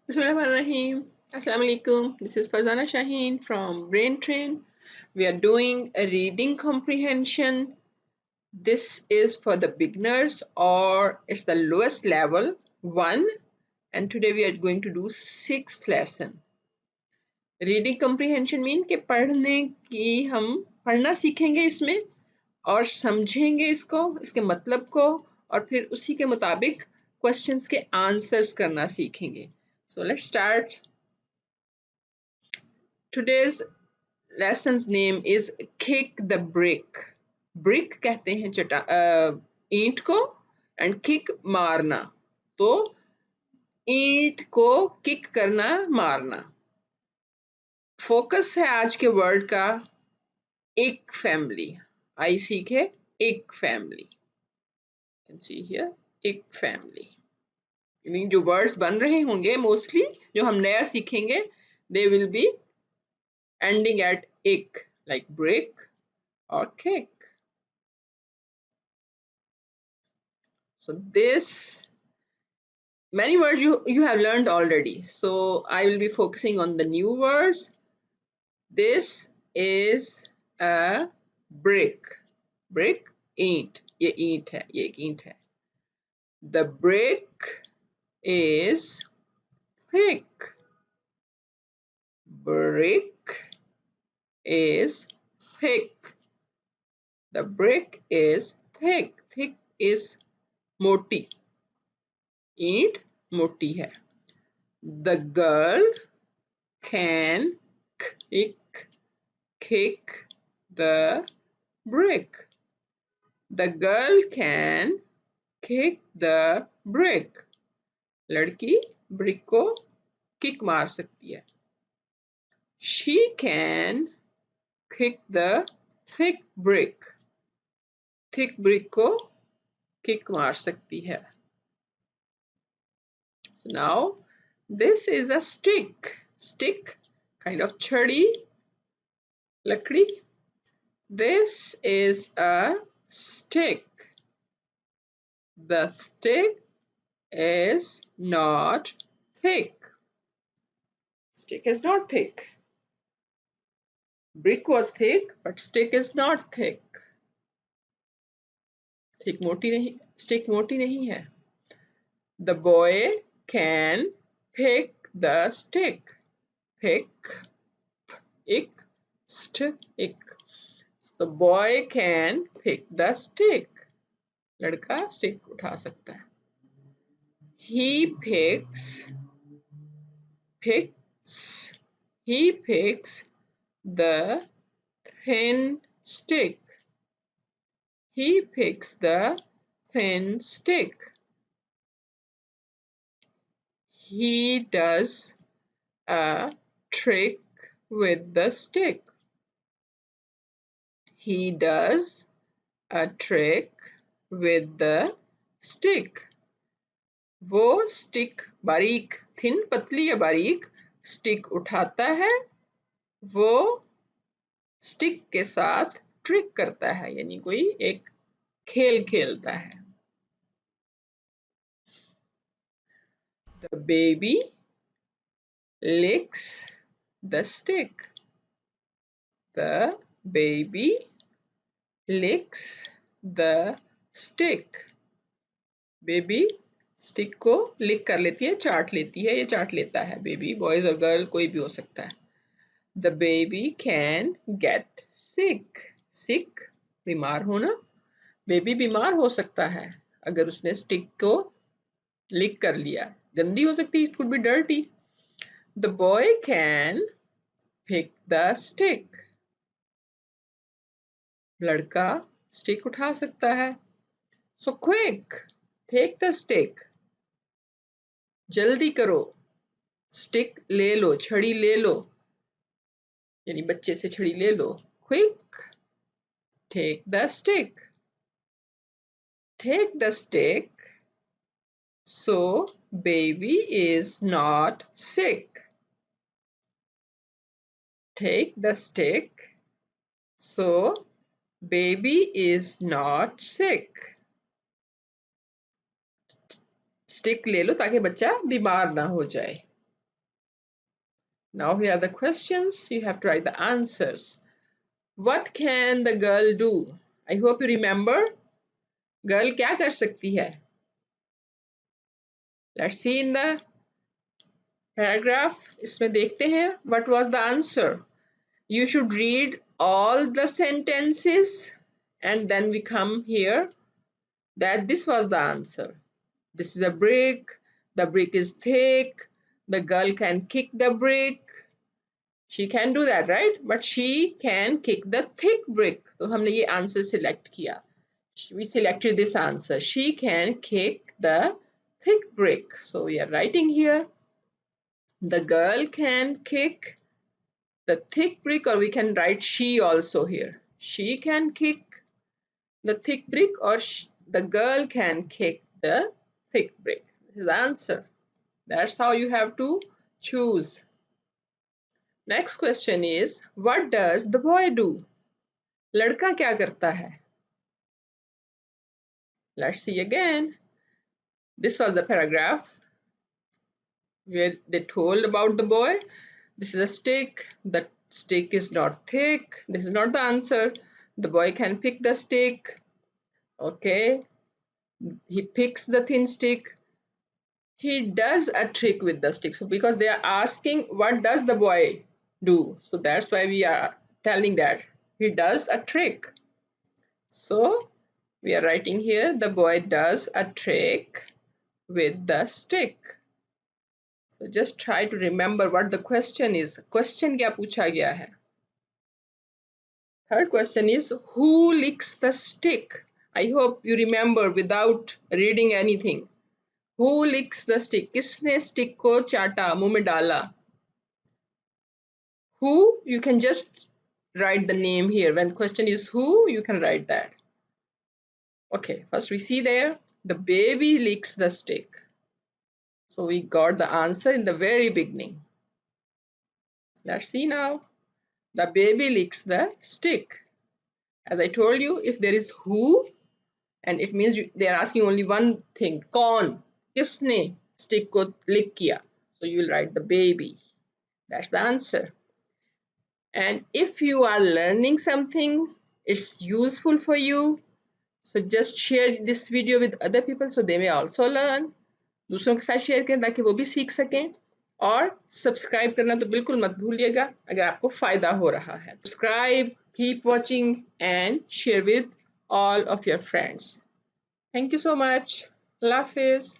Bismillahirrahmanirrahim. Assalamu alaikum. This is Farzana Shaheen from Brain Train. We are doing a reading comprehension. This is for the beginners, or it's the lowest level, 1. And today we are going to do 6th lesson. Reading comprehension mean कि पढ़ने की हम पढ़ना सीखेंगे इसमें और समझेंगे इसको, इसके मतलब को, और फिर उसी के मुताबिक क्वेश्चंस के आंसर्स करना सीखेंगे. So let's start. Today's lesson's name is kick the brick. Brick कहते हैं ईंट को, and kick मारना. तो ईंट को किक करना, मारना. फोकस है आज के वर्ड का एक फैमिली. आई सीखे एक family. You can see here एक फैमिली. जो वर्ड्स बन रहे होंगे मोस्टली जो हम नया सीखेंगे, they will be ending at ik, like brick or kick. So this, many words you have learned already. So I will be focusing on the new words. This is a brick. Brick, ईंट. ये ईंट है, ये एक ईंट है. The brick is thick. Brick is thick. The brick is thick. Thick is मोटी. ईंट मोटी है. The girl can kick the brick. The girl can kick the brick. लड़की ब्रिक को किक मार सकती है. She can kick the thick brick. Thick brick को किक मार सकती है. So now this is a stick. Stick, kind of छड़ी, लकड़ी. This is a stick. The stick is not thick. Stick is not thick. Brick was thick, but stick is not thick. Stick मोटी नहीं है. The boy can pick the stick. Pick, stick. The boy can pick the stick. लड़का stick उठा सकता है. He picks the thin stick. He picks the thin stick. He does a trick with the stick. He does a trick with the stick. वो stick बारीक, thin पतली या बारीक stick उठाता है. वो stick के साथ trick करता है, यानी कोई एक खेल खेलता है. The baby licks the stick. The baby licks the stick. Baby stick को lick कर लेती है, चाट लेती है, ये चाट लेता है. Baby, boys और girl कोई भी हो सकता है. The baby can get sick. Sick, बीमार होना. Baby बीमार हो सकता है अगर उसने stick को lick कर लिया. गंदी हो सकती है, it could be dirty. The boy can pick the stick. लड़का stick उठा सकता है. So quick, take the stick. जल्दी करो, stick ले लो, छड़ी ले लो, यानी बच्चे से छड़ी ले लो. Quick, take the stick. Take the stick so baby is not sick. Take the stick so baby is not sick. Stick ले लो ताकि बच्चा बीमार ना हो जाए. Now here are the questions. You have to write the answers. What can the girl do? I hope you remember. Girl क्या कर सकती है? Let's see in the paragraph. इसमें देखते हैं. What was the answer? You should read all the sentences and then we come here that this was the answer. This is a brick. The brick is thick. The girl can kick the brick. She can do that, right? But she can kick the thick brick. So हमने ये answer select किया. We selected this answer. She can kick the thick brick. So we are writing here. The girl can kick the thick brick, or we can write she also here. She can kick the thick brick, or the girl can kick the thick brick. This is the answer. That's how you have to choose. Next question is, what does the boy do? लड़का क्या करता है? Let's see again. This was the paragraph where they told about the boy. This is a stick. The stick is not thick. This is not the answer. The boy can pick the stick. Okay. He picks the thin stick. He does a trick with the stick. So because they are asking what does the boy do, so that's why we are telling that he does a trick. So we are writing here the boy does a trick with the stick. So just try to remember what the question is. Question क्या पूछा गया है? Third question is, who licks the stick? I hope you remember without reading anything. Who licks the stick? किसने stick को चाटा, मुंह में डाला? Who, you can just write the name here. When question is who, you can write that. Okay, first we see there, the baby licks the stick. So we got the answer in the very beginning. Let's see now. The baby licks the stick. As I told you, if there is who, and it means they are asking only one thing. कौन? किसने stick को lick किया? So you will write the baby. That's the answer. And if you are learning something, it's useful for you. So just share this video with other people so they may also learn. दूसरों के साथ share करें ताकि वो भी सीख सकें. और सब्सक्राइब करना तो बिल्कुल मत भूलिएगा अगर आपको फ़ायदा हो रहा है. Subscribe, keep watching and share with all of your friends. Thank you so much. Allah Hafiz.